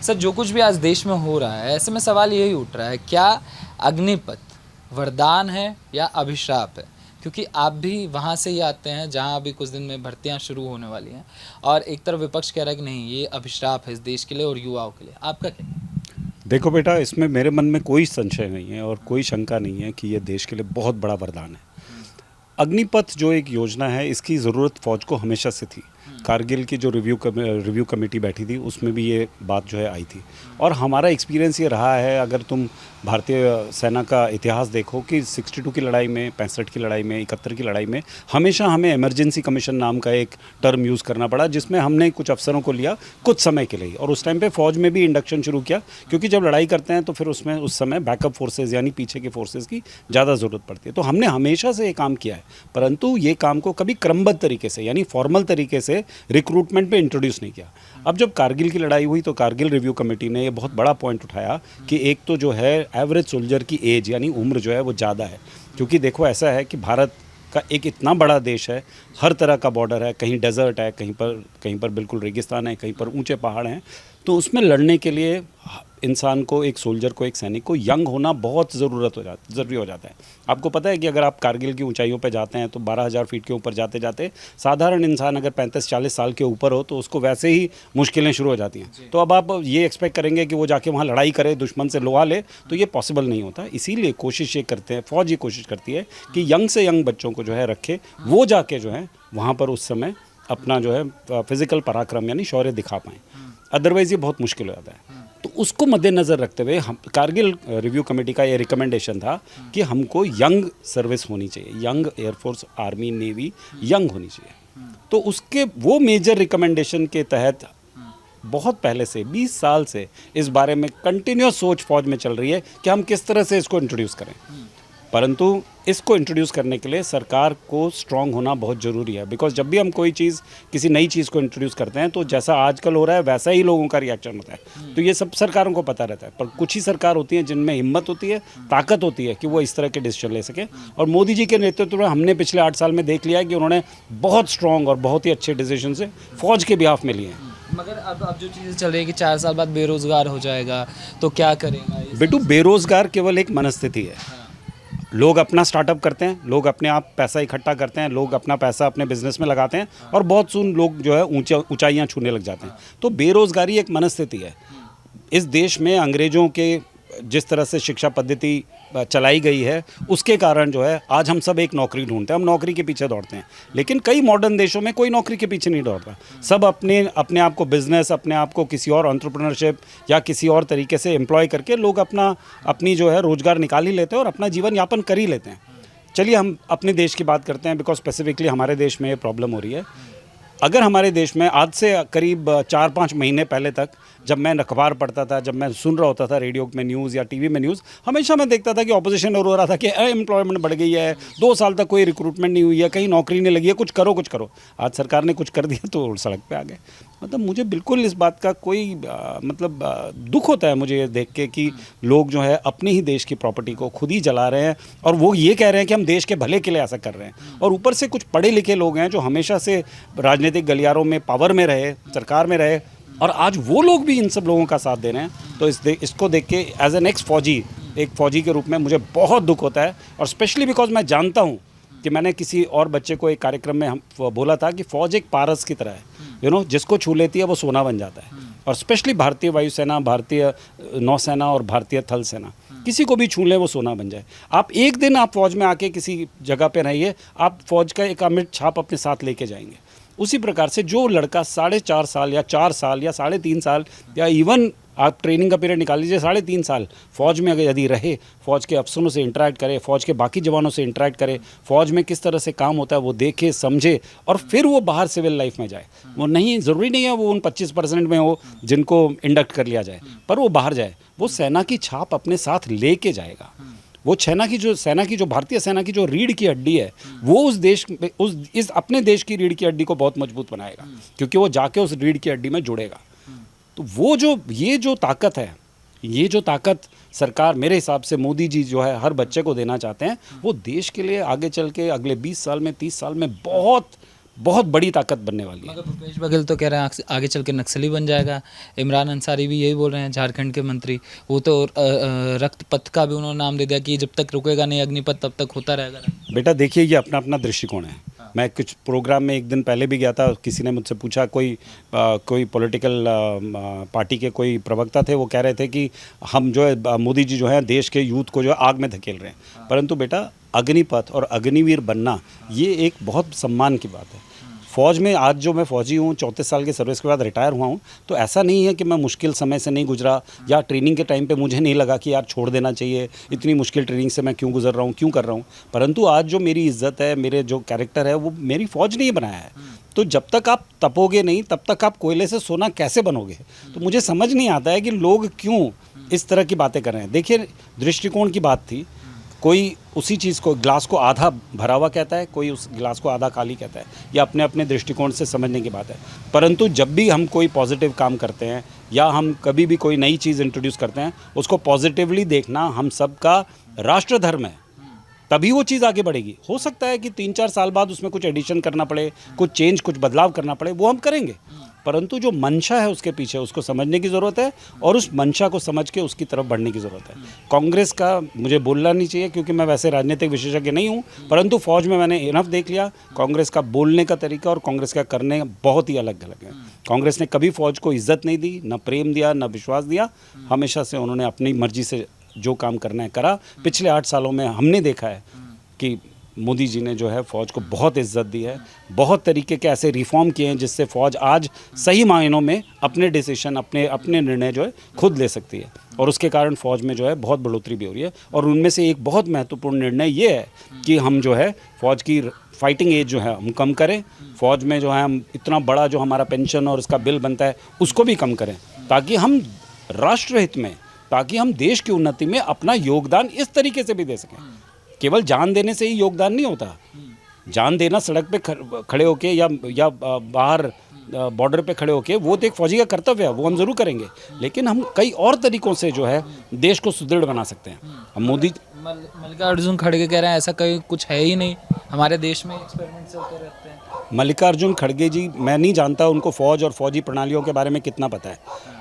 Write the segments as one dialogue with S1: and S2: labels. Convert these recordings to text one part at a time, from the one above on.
S1: Sir जो कुछ भी आज देश में हो रहा है, ऐसे में सवाल यही उठ रहा है, क्या अग्निपथ वरदान है या अभिशाप है? क्योंकि आप भी वहाँ से ही आते हैं जहाँ अभी कुछ दिन में भर्तियाँ शुरू होने वाली हैं, और एक तरफ विपक्ष कह रहा है कि नहीं, ये अभिशाप है इस देश के लिए और युवाओं के लिए। आपका क्या?
S2: देखो बेटा, इसमें मेरे मन में कोई संशय नहीं है और कोई शंका नहीं है कि ये देश के लिए बहुत बड़ा वरदान है। अग्निपथ जो एक योजना है, इसकी ज़रूरत फ़ौज को हमेशा से थी। कारगिल की जो रिव्यू कमेटी बैठी थी, उसमें भी ये बात जो है आई थी। और हमारा एक्सपीरियंस ये रहा है, अगर तुम भारतीय सेना का इतिहास देखो कि 62 की लड़ाई में, 65 की लड़ाई में, 71 की लड़ाई में हमेशा हमें इमरजेंसी कमीशन नाम का एक टर्म यूज़ करना पड़ा, जिसमें हमने कुछ अफसरों को लिया कुछ समय के लिए। और उस टाइम पे फ़ौज में भी इंडक्शन शुरू किया, क्योंकि जब लड़ाई करते हैं तो फिर उसमें उस समय बैकअप फोर्सेज यानी पीछे के फोर्सेज की ज़्यादा ज़रूरत पड़ती है। तो हमने हमेशा से ये काम किया है, परंतु ये काम को कभी क्रमबद्ध तरीके से यानी फॉर्मल तरीके से रिक्रूटमेंट पे इंट्रोड्यूस नहीं किया। अब जब कारगिल की लड़ाई हुई तो कारगिल रिव्यू कमेटी ने ये बहुत बड़ा पॉइंट उठाया कि एक तो जो है एवरेज सोल्जर की एज यानी उम्र जो है वो ज़्यादा है। क्योंकि देखो, ऐसा है कि भारत का एक इतना बड़ा देश है, हर तरह का बॉर्डर है, कहीं डेजर्ट है, कहीं पर बिल्कुल रेगिस्तान है, कहीं पर ऊंचे पहाड़ हैं। तो उसमें लड़ने के लिए इंसान को, एक सोल्जर को, एक सैनिक को यंग होना बहुत ज़रूरी हो जाता है। आपको पता है कि अगर आप कारगिल की ऊंचाइयों पे जाते हैं तो 12,000 फीट के ऊपर जाते जाते साधारण इंसान अगर 35-40 साल के ऊपर हो तो उसको वैसे ही मुश्किलें शुरू हो जाती हैं। तो अब आप ये एक्सपेक्ट करेंगे कि वो जाके वहाँ लड़ाई करे, दुश्मन से लोहा ले, तो ये पॉसिबल नहीं होता। इसीलिए कोशिश ये करते हैं, फ़ौज ये कोशिश करती है कि यंग से यंग बच्चों को जो है रखे, वो जाके जो है वहाँ पर उस समय अपना जो है फिजिकल पराक्रम यानी शौर्य दिखा पाएँ। अदरवाइज़ ये बहुत मुश्किल हो जाता है। तो उसको मद्देनज़र रखते हुए हम कारगिल रिव्यू कमेटी का ये रिकमेंडेशन था कि हमको यंग सर्विस होनी चाहिए, young air force, army, navy young होनी चाहिए। तो उसके वो मेजर रिकमेंडेशन के तहत बहुत पहले से 20 साल से इस बारे में कंटिन्यूस सोच फौज में चल रही है कि हम किस तरह से इसको इंट्रोड्यूस करें। परंतु इसको इंट्रोड्यूस करने के लिए सरकार को स्ट्रांग होना बहुत ज़रूरी है। बिकॉज जब भी हम कोई चीज़, किसी नई चीज़ को इंट्रोड्यूस करते हैं तो जैसा आजकल हो रहा है वैसा ही लोगों का रिएक्शन होता है। तो ये सब सरकारों को पता रहता है, पर कुछ ही सरकार होती है जिनमें हिम्मत होती है, ताकत होती है कि वो इस तरह के डिसीजन ले सकें। और मोदी जी के नेतृत्व में हमने पिछले 8 साल में देख लिया है कि उन्होंने बहुत स्ट्रॉन्ग और बहुत ही अच्छे डिसीजन से फौज के बिहाफ में लिए हैं।
S1: मगर अब जो चीज़ें चल रही है कि 4 साल बाद बेरोजगार हो जाएगा, तो क्या करेगा?
S2: बेटू, बेरोजगार केवल एक मनस्थिति है। लोग अपना स्टार्टअप करते हैं, लोग अपने आप पैसा इकट्ठा करते हैं, लोग अपना पैसा अपने बिजनेस में लगाते हैं और बहुत सुन लोग जो है ऊंचाइयां छूने लग जाते हैं। तो बेरोजगारी एक मनस्थिति है। इस देश में अंग्रेज़ों के जिस तरह से शिक्षा पद्धति चलाई गई है, उसके कारण जो है आज हम सब एक नौकरी ढूंढते हैं, हम नौकरी के पीछे दौड़ते हैं। लेकिन कई मॉडर्न देशों में कोई नौकरी के पीछे नहीं दौड़ता। सब अपने आप को बिजनेस, अपने आप को किसी और एंटरप्रेन्योरशिप या किसी और तरीके से एम्प्लॉय करके लोग अपनी जो है रोजगार निकाल ही लेते हैं और अपना जीवन यापन कर ही लेते हैं। चलिए हम अपने देश की बात करते हैं, बिकॉज स्पेसिफिकली हमारे देश में ये प्रॉब्लम हो रही है। अगर हमारे देश में आज से करीब 4-5 महीने पहले तक जब मैं अखबार पढ़ता था, जब मैं सुन रहा होता था रेडियो में न्यूज़ या टीवी में न्यूज़, हमेशा मैं देखता था कि ऑपोजिशन रो रहा था कि अनएम्प्लॉयमेंट बढ़ गई है, 2 साल तक कोई रिक्रूटमेंट नहीं हुई है, कहीं नौकरी नहीं लगी है, कुछ करो कुछ करो। आज सरकार ने कुछ कर दिया तो सड़क पे आ गए। मतलब मुझे बिल्कुल इस बात का कोई दुख होता है मुझे ये देख के कि लोग जो है अपने ही देश की प्रॉपर्टी को खुद ही जला रहे हैं और वो ये कह रहे हैं कि हम देश के भले के लिए ऐसा कर रहे हैं। और ऊपर से कुछ पढ़े लिखे लोग हैं जो हमेशा से राजनीतिक गलियारों में पावर में रहे, सरकार में रहे, और आज वो लोग भी इन सब लोगों का साथ दे रहे हैं। तो इसको देख के एज एन एक्स फौजी, एक फ़ौजी के रूप में मुझे बहुत दुख होता है। और स्पेशली बिकॉज मैं जानता हूँ कि मैंने किसी और बच्चे को एक कार्यक्रम में हम बोला था कि फ़ौज एक पारस की तरह है, जिसको छू लेती है वो सोना बन जाता है। और स्पेशली भारतीय वायुसेना, भारतीय नौसेना और भारतीय थल सेना, किसी को भी छू ले वो सोना बन जाए। आप एक दिन आप फ़ौज में आके किसी जगह पे रहिए, आप फ़ौज का एक अमिट छाप अपने साथ लेके जाएंगे। उसी प्रकार से जो लड़का 4.5 साल या 4 साल या 3.5 साल या इवन आप ट्रेनिंग का पीरियड निकाल लीजिए, 3.5 साल फ़ौज में अगर यदि रहे, फ़ौज के अफसरों से इंटरेक्ट करे, फ़ौज के बाकी जवानों से इंटरेक्ट करे, फ़ौज में किस तरह से काम होता है वो देखे समझे, और फिर वो बाहर सिविल लाइफ में जाए। वो नहीं, ज़रूरी नहीं है वो उन 25% में हो जिनको इंडक्ट कर लिया जाए, पर वो बाहर जाए, वो सेना की छाप अपने साथ ले के जाएगा। वो सेना की जो भारतीय सेना की जो रीढ़ की हड्डी है, वो उस देश में इस अपने देश की रीढ़ की हड्डी को बहुत मजबूत बनाएगा, क्योंकि वो जाके उस रीढ़ की हड्डी में जुड़ेगा। तो वो ये जो ताकत है, ये जो ताकत सरकार, मेरे हिसाब से मोदी जी जो है हर बच्चे को देना चाहते हैं, वो देश के लिए आगे चल के अगले 20 साल में, 30 साल में बहुत बहुत बड़ी ताकत बनने वाली है।
S1: मगर भूपेश बघेल तो कह रहे हैं आगे चल के नक्सली बन जाएगा। इमरान अंसारी भी यही बोल रहे हैं, झारखंड के मंत्री। वो तो रक्त पथ का भी उन्होंने नाम दे दिया कि जब तक रुकेगा नहीं अग्निपथ तब तक होता रहेगा।
S2: बेटा देखिए, ये अपना अपना दृष्टिकोण है। मैं कुछ प्रोग्राम में एक दिन पहले भी गया था, किसी ने मुझसे पूछा, कोई पॉलिटिकल पार्टी के कोई प्रवक्ता थे, वो कह रहे थे कि हम जो है मोदी जी जो है देश के यूथ को जो है आग में धकेल रहे हैं। परंतु बेटा, अग्निपथ और अग्निवीर बनना ये एक बहुत सम्मान की बात है। फ़ौज में आज जो मैं फ़ौजी हूँ, 34 साल की सर्विस के बाद रिटायर हुआ हूँ, तो ऐसा नहीं है कि मैं मुश्किल समय से नहीं गुजरा या ट्रेनिंग के टाइम पे मुझे नहीं लगा कि यार छोड़ देना चाहिए, इतनी मुश्किल ट्रेनिंग से मैं क्यों गुजर रहा हूँ, क्यों कर रहा हूँ। परंतु आज जो मेरी इज़्ज़त है, मेरे जो कैरेक्टर है, वो मेरी फ़ौज ने ही बनाया है। तो जब तक आप तपोगे नहीं तब तक आप कोयले से सोना कैसे बनोगे। तो मुझे समझ नहीं आता है कि लोग क्यों इस तरह की बातें कर रहे हैं। देखिए, दृष्टिकोण की बात थी। कोई उसी चीज़ को, ग्लास को आधा भरा हुआ कहता है, कोई उस ग्लास को आधा खाली कहता है। यह अपने अपने दृष्टिकोण से समझने की बात है। परंतु जब भी हम कोई पॉजिटिव काम करते हैं या हम कभी भी कोई नई चीज़ इंट्रोड्यूस करते हैं, उसको पॉजिटिवली देखना हम सबका राष्ट्र धर्म है। तभी वो चीज़ आगे बढ़ेगी। हो सकता है कि 3-4 साल बाद उसमें कुछ एडिशन करना पड़े, कुछ चेंज, कुछ बदलाव करना पड़े, वो हम करेंगे। परंतु जो मंशा है उसके पीछे, उसको समझने की ज़रूरत है और उस मंशा को समझ के उसकी तरफ बढ़ने की ज़रूरत है। कांग्रेस का मुझे बोलना नहीं चाहिए क्योंकि मैं वैसे राजनीतिक विशेषज्ञ नहीं हूँ, परंतु फ़ौज में मैंने इनफ देख लिया। कांग्रेस का बोलने का तरीका और कांग्रेस का करने बहुत ही अलग अलग है। कांग्रेस ने कभी फ़ौज को इज्जत नहीं दी, न प्रेम दिया, न विश्वास दिया। हमेशा से उन्होंने अपनी मर्जी से जो काम करना है करा। पिछले 8 सालों में हमने देखा है कि मोदी जी ने जो है फ़ौज को बहुत इज्जत दी है, बहुत तरीके के ऐसे रिफॉर्म किए हैं जिससे फ़ौज आज सही मायनों में अपने डिसीजन, अपने निर्णय जो है खुद ले सकती है। और उसके कारण फ़ौज में जो है बहुत बढ़ोतरी भी हो रही है। और उनमें से एक बहुत महत्वपूर्ण निर्णय ये है कि हम जो है फ़ौज की फाइटिंग एज जो है हम कम करें। फ़ौज में जो है हम इतना बड़ा जो हमारा पेंशन और उसका बिल बनता है उसको भी कम करें, ताकि हम राष्ट्रहित में, ताकि हम देश की उन्नति में अपना योगदान इस तरीके से भी दे सकें। केवल जान देने से ही योगदान नहीं होता। जान देना सड़क पे खड़े होके या बाहर बॉर्डर पे खड़े होके, वो तो एक फौजी का कर्तव्य है, वो हम ज़रूर करेंगे। लेकिन हम कई और तरीक़ों से जो है देश को सुदृढ़ बना सकते हैं। हम मोदी
S1: मल्लिकार्जुन खड़गे कह रहे हैं ऐसा कहीं कुछ है ही नहीं, हमारे देश में एक्सपेरिमेंट्स होते रहते हैं।
S2: मल्लिकार्जुन खड़गे जी, मैं नहीं जानता उनको फ़ौज और फौजी प्रणालियों के बारे में कितना पता है।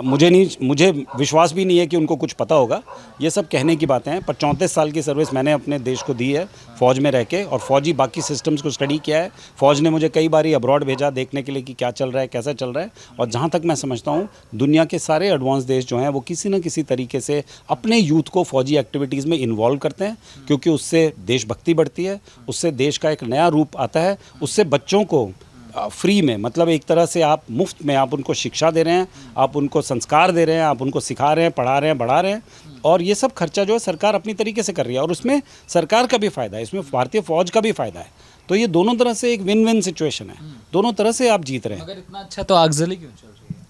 S2: मुझे विश्वास भी नहीं है कि उनको कुछ पता होगा। ये सब कहने की बातें हैं। पर 34 साल की सर्विस मैंने अपने देश को दी है फ़ौज में रह के, और फौजी बाकी सिस्टम्स को स्टडी किया है। फ़ौज ने मुझे कई बार अब्रॉड भेजा देखने के लिए कि क्या चल रहा है, कैसा चल रहा है। और जहाँ तक मैं समझता हूँ, दुनिया के सारे एडवांस देश जो हैं वो किसी न किसी तरीके से अपने यूथ को फ़ौजी एक्टिविटीज़ में इन्वॉल्व करते हैं, क्योंकि उससे देशभक्ति बढ़ती है, उससे देश का एक नया रूप आता है, उससे बच्चों को फ्री में, मतलब एक तरह से आप मुफ्त में आप उनको शिक्षा दे रहे हैं, आप उनको संस्कार दे रहे हैं, आप उनको सिखा रहे हैं, पढ़ा रहे हैं, बढ़ा रहे हैं। और ये सब खर्चा जो है सरकार अपनी तरीके से कर रही है, और उसमें सरकार का भी फ़ायदा है, इसमें भारतीय फ़ौज का भी फ़ायदा है। तो ये दोनों तरह से एक विन विन सिचुएशन है, दोनों तरह से आप जीत रहे हैं।
S1: अगर इतना अच्छा तो आगजनी क्यों चल रही है?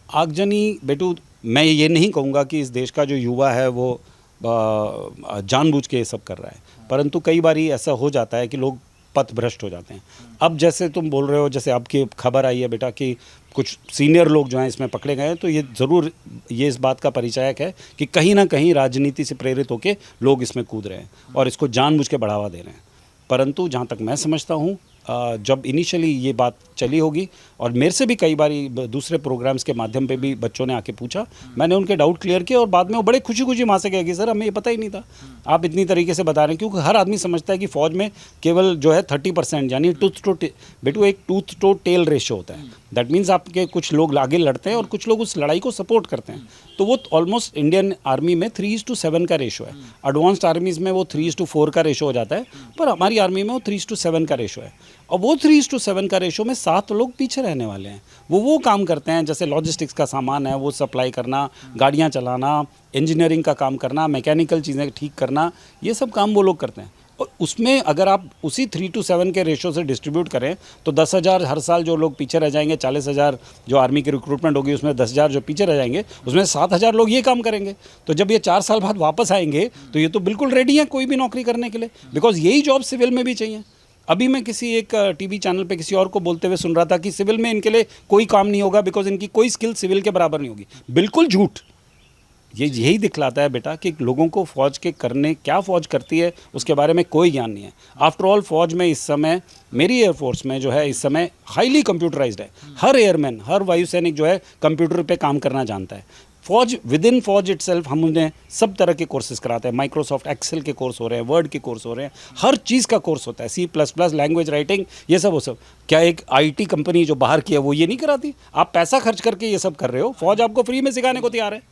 S2: आगजनी बेटू, मैं ये नहीं कहूँगा कि इस देश का जो युवा है वो जानबूझ के ये सब कर रहा है, परंतु कई बार ऐसा हो जाता है कि लोग पथ भ्रष्ट हो जाते हैं। अब जैसे तुम बोल रहे हो, जैसे आपकी खबर आई है बेटा कि कुछ सीनियर लोग जो हैं इसमें पकड़े गए हैं, तो ये ज़रूर ये इस बात का परिचायक है कि कहीं ना कहीं राजनीति से प्रेरित होकर लोग इसमें कूद रहे हैं और इसको जानबूझ के बढ़ावा दे रहे हैं। परंतु जहाँ तक मैं समझता हूँ, जब इनिशियली ये बात चली होगी, और मेरे से भी कई बार दूसरे प्रोग्राम्स के माध्यम पे भी बच्चों ने आके पूछा, मैंने उनके डाउट क्लियर किए, और बाद में वो बड़े खुशी खुशी वहाँ से गए कि सर हमें ये पता ही नहीं था, आप इतनी तरीके से बता रहे हैं। क्योंकि हर आदमी समझता है कि फ़ौज में केवल जो है 30% यानी बेटू एक टूथ टू टेल रेशो होता है। दैट मीन्स आपके कुछ लोग आगे लड़ते हैं और कुछ लोग उस लड़ाई को सपोर्ट करते हैं। तो वो ऑलमोस्ट इंडियन आर्मी में 3:7 का रेशो है। एडवांस्ड आर्मीज़ में वो 3:4 का रेशो हो जाता है, पर हमारी आर्मी में वो 3:7 का रेशो है। और वो 3:7 का रेशो में 7 लोग पीछे रहने वाले हैं। वो काम करते हैं, जैसे लॉजिस्टिक्स का सामान है वो सप्लाई करना, गाड़ियाँ चलाना, इंजीनियरिंग का काम करना, मैकेनिकल चीज़ें ठीक करना, ये सब काम वो लोग करते हैं। और उसमें अगर आप उसी 3:7 के रेशो से डिस्ट्रीब्यूट करें तो 10,000 हर साल जो लोग पीछे रह जाएंगे, 40,000 जो आर्मी की रिक्रूटमेंट होगी उसमें 10,000 जो पीछे रह जाएंगे, उसमें 7,000 लोग ये काम करेंगे। तो जब ये 4 साल बाद वापस आएंगे तो ये तो बिल्कुल रेडी हैं कोई भी नौकरी करने के लिए, बिकॉज यही जॉब सिविल में भी चाहिए। अभी मैं किसी एक टीवी चैनल पे किसी और को बोलते हुए सुन रहा था कि सिविल में इनके लिए कोई काम नहीं होगा बिकॉज इनकी कोई स्किल सिविल के बराबर नहीं होगी। बिल्कुल झूठ। यही दिखलाता है बेटा कि लोगों को फ़ौज के करने, क्या फ़ौज करती है उसके बारे में कोई ज्ञान नहीं है। आफ्टर ऑल फ़ौज में इस समय, मेरी एयरफोर्स में जो है इस समय हाईली कंप्यूटराइज्ड है। हर एयरमैन, हर वायुसैनिक जो है कंप्यूटर पे काम करना जानता है। फ़ौज, विद इन फ़ौज इटसेल्फ हम उन्हें सब तरह के कोर्सेज कराते हैं। माइक्रोसॉफ्ट एक्सेल के कोर्स हो रहे हैं, वर्ड के कोर्स हो रहे हैं, हर चीज़ का कोर्स होता है। C++, लैंग्वेज राइटिंग, ये सब वो सब। क्या एक IT कंपनी जो बाहर की है वो ये नहीं कराती? आप पैसा खर्च करके ये सब कर रहे हो, फ़ौज आपको फ्री में सिखाने को तैयार है।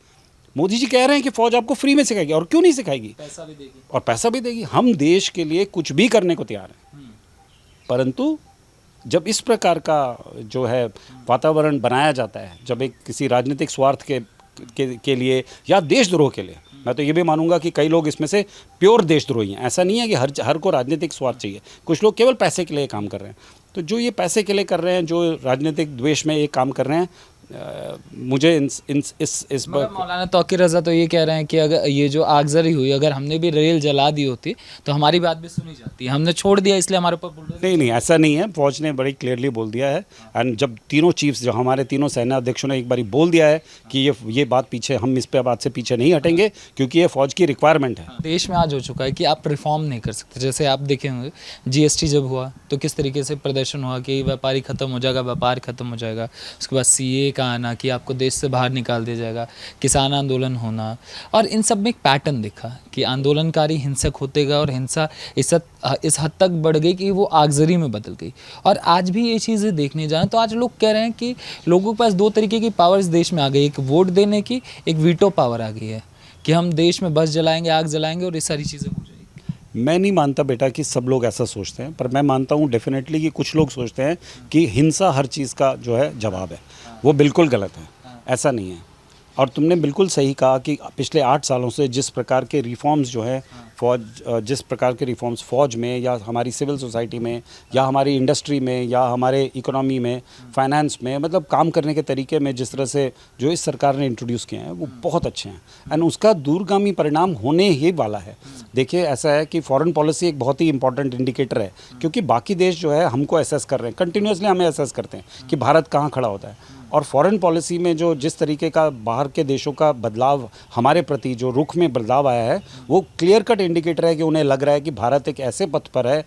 S2: मोदी जी कह रहे हैं कि फ़ौज आपको फ्री में सिखाएगी, और क्यों नहीं सिखाएगी?
S1: पैसा भी देगी।
S2: और पैसा भी देगी। हम देश के लिए कुछ भी करने को तैयार हैं, परंतु जब इस प्रकार का जो है वातावरण बनाया जाता है, जब एक किसी राजनीतिक स्वार्थ के लिए या देशद्रोह के लिए, मैं तो ये भी मानूंगा कि कई लोग इसमें से प्योर देशद्रोही हैं। ऐसा नहीं है कि हर को राजनीतिक स्वार्थ चाहिए। कुछ लोग केवल पैसे के लिए काम कर रहे हैं। तो जो ये पैसे के लिए कर रहे हैं, जो राजनीतिक द्वेष में ये काम कर रहे हैं, मुझे इस
S1: मगर मौलाना तौकीर रज़ा तो ये कह रहे हैं कि अगर ये जो आगजरी हुई, अगर हमने भी रेल जला दी होती तो हमारी बात भी सुनी जाती। हमने छोड़ दिया इसलिए हमारे ऊपर बुलडोजर।
S2: नहीं, ऐसा नहीं है। फौज ने बड़ी क्लियरली बोल दिया है। एंड जब तीनों चीफ्स, जो हमारे तीनों सेनाध्यक्षों ने एक बारी बोल दिया है कि ये बात पीछे, हम इस पे बात से पीछे नहीं हटेंगे, क्योंकि ये फौज की रिक्वायरमेंट है।
S1: देश में आज हो चुका है कि आप रिफॉर्म नहीं कर सकते। जैसे आप देखेंगे GST जब हुआ तो किस तरीके से प्रदर्शन हुआ कि व्यापारी ख़त्म हो जाएगा, व्यापार ख़त्म हो जाएगा। उसके बाद CA का आना कि आपको देश से बाहर निकाल दिया जाएगा, किसान आंदोलन होना, और इन सब में एक पैटर्न दिखा कि आंदोलनकारी हिंसक होते गए और हिंसा इस हद तक बढ़ गई कि वो आगजरी में बदल गई। और आज भी ये चीज़ें देखने जाएं तो आज लोग कह रहे हैं कि लोगों के पास दो तरीके की पावर्स देश में आ गई, एक वोट देने की, एक वीटो पावर आ गई है कि हम देश में बस जलाएंगे, आग जलाएंगे और ये सारी चीज़ें हो जाएगी।
S2: मैं नहीं मानता बेटा कि सब लोग ऐसा सोचते हैं, पर मैं मानता हूँ डेफिनेटली कि कुछ लोग सोचते हैं कि हिंसा हर चीज़ का जो है जवाब है। वो बिल्कुल गलत है, ऐसा नहीं है। और तुमने बिल्कुल सही कहा कि पिछले 8 सालों से जिस प्रकार के रिफॉर्म्स जो है जिस प्रकार के रिफॉर्म्स फ़ौज में या हमारी सिविल सोसाइटी में या हमारी इंडस्ट्री में या हमारे इकोनॉमी में, फाइनेंस में, मतलब काम करने के तरीके में जिस तरह से जो इस सरकार ने इंट्रोड्यूस किए हैं वो बहुत अच्छे हैं। एंड उसका दूरगामी परिणाम होने ही वाला है। देखिए, ऐसा है कि फॉरेन पॉलिसी एक बहुत ही इंपॉर्टेंट इंडिकेटर है, क्योंकि बाकी देश जो है हमको असेस कर रहे हैं, कंटिन्यूसली हमें असेस करते हैं कि भारत कहाँ खड़ा होता है। और फॉरेन पॉलिसी में जो जिस तरीके का बाहर के देशों का बदलाव, हमारे प्रति जो रुख में बदलाव आया है, वो क्लियर कट इंडिकेटर है कि उन्हें लग रहा है कि भारत एक ऐसे पथ पर है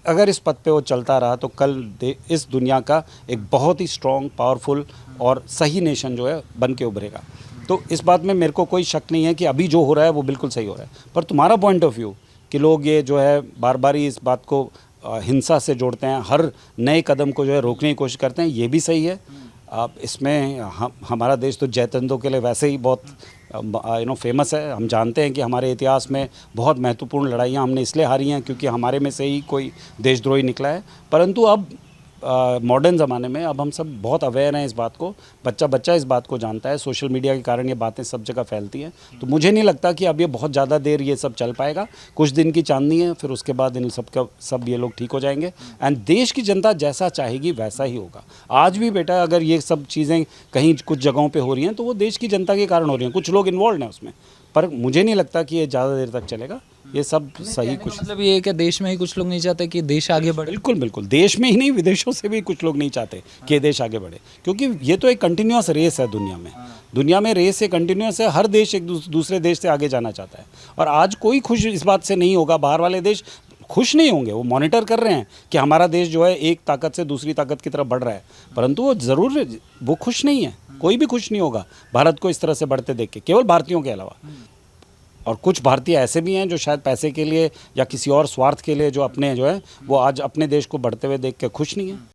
S2: अगर इस पथ पे वो चलता रहा तो कल इस दुनिया का एक बहुत ही स्ट्रॉन्ग, पावरफुल और सही नेशन जो है बन के उभरेगा। तो इस बात में मेरे को कोई शक नहीं है कि अभी जो हो रहा है वो बिल्कुल सही हो रहा है। पर तुम्हारा पॉइंट ऑफ व्यू कि लोग ये जो है बार बार इस बात को हिंसा से जोड़ते हैं, हर नए कदम को जो है रोकने की कोशिश करते हैं, ये भी सही है। अब इसमें हमारा देश तो जयतंदों के लिए वैसे ही बहुत फेमस है। हम जानते हैं कि हमारे इतिहास में बहुत महत्वपूर्ण लड़ाइयाँ हमने इसलिए हारी हैं क्योंकि हमारे में से ही कोई देशद्रोही निकला है। परंतु अब मॉडर्न ज़माने में अब हम सब बहुत अवेयर हैं इस बात को, बच्चा इस बात को जानता है। सोशल मीडिया के कारण ये बातें सब जगह फैलती हैं। तो मुझे नहीं लगता कि अब ये बहुत ज़्यादा देर ये सब चल पाएगा। कुछ दिन की चांदनी है, फिर उसके बाद इन सब ये लोग ठीक हो जाएंगे। एंड देश की जनता जैसा चाहेगी वैसा ही होगा। आज भी बेटा अगर ये सब चीज़ें कहीं कुछ जगहों पर हो रही हैं तो वो देश की जनता के कारण हो रही हैं, कुछ लोग इन्वॉल्व हैं उसमें, पर मुझे नहीं लगता कि ये ज़्यादा देर तक चलेगा। ये सब सही कुछ
S1: मतलब ये है कि देश में ही कुछ लोग नहीं चाहते कि देश आगे बढ़े।
S2: बिल्कुल देश में ही नहीं, विदेशों से भी कुछ लोग नहीं चाहते कि देश आगे बढ़े, क्योंकि ये तो एक कंटिन्यूअस रेस है दुनिया में रेस ये कंटिन्यूअस है। हर देश एक दूसरे देश से आगे जाना चाहता है। और आज कोई खुश इस बात से नहीं होगा, बाहर वाले देश खुश नहीं होंगे। वो मॉनिटर कर रहे हैं कि हमारा देश जो है एक ताकत से दूसरी ताकत की तरफ बढ़ रहा है, परंतु वो खुश नहीं है। कोई भी खुश नहीं होगा भारत को इस तरह से बढ़ते देख के, केवल भारतीयों के अलावा। और कुछ भारतीय ऐसे भी हैं जो शायद पैसे के लिए या किसी और स्वार्थ के लिए जो अपने जो है वो आज अपने देश को बढ़ते हुए देख के खुश नहीं है।